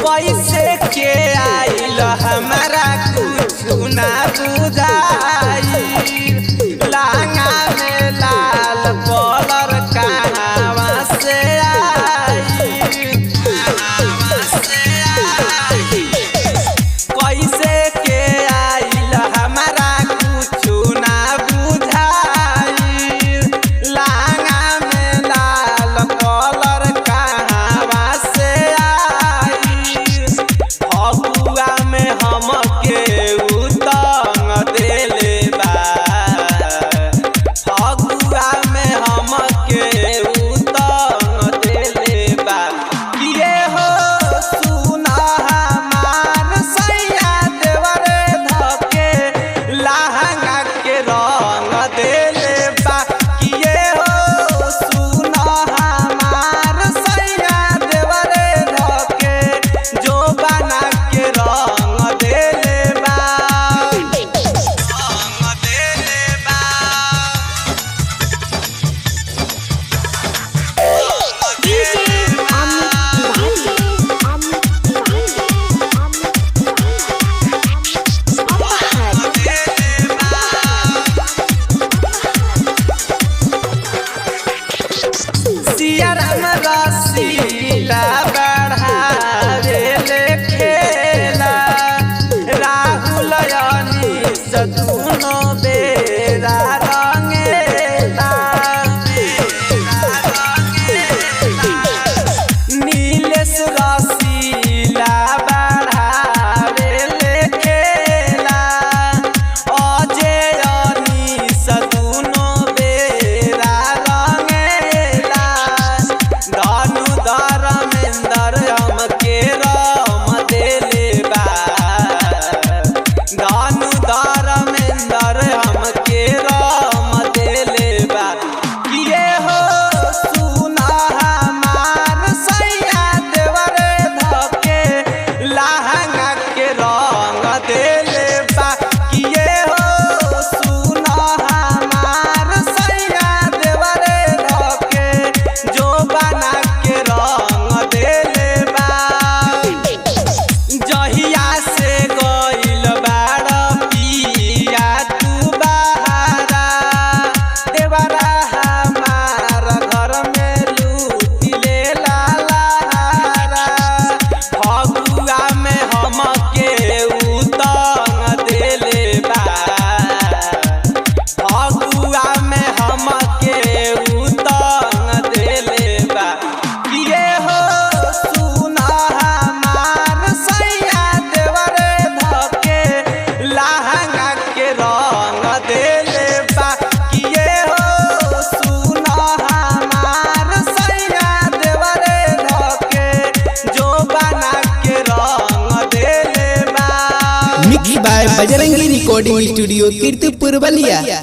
पैसे के आइल हमारा कुछ ना बुझाई। लांगा में लाल कलर कहवा से आई, कैसे के आइल हमारा कुछ ना बुझाई। लांगा में लाल कलर कहवा से आई। फगुआ में हमके उतंग देले बा, फगुआ में हमके उतंग देले बा। ये हो सुना हमार सैया देवरे धके लहंगा के रंग देले बा। ये हो सुना हमार सैया देवरे धके जो बना के रंग देले बा, रंग देले बा। सिया राम रसीला बढ़ावे ले खेला। राहुल अनीस दुनो बेरा रंगेला। नीलेश रसीला बढ़ावे ले खेला। अजय अनीस दुनो बेरा रंगेला। धनु धर्मेंद्र हमके रम देले बा, धनु धर्मेंद्र हमके रम देले बा। ये हो सुना हमार सैया देवरे धके लहंगा के रंग देले बा। ये हो सुना हमार सैया देवरे धके जो बना के रंग देले बा। जहिया से गइल बाड़ पिया तू बहारा, देवरा हमार घर में लूट लेला लहारा। फगुआ में हमके उतंग देले बा, फगुआ में हमके उतंग देले बा। ये हो सुना हमार सैया देवरे धके लहंगा के रंग देले बा। ये हो सुना हमार सैया देवरे धके जो बना के रंग देले बा। Mix by Bajrangi recording studio Kirtipur Ballia.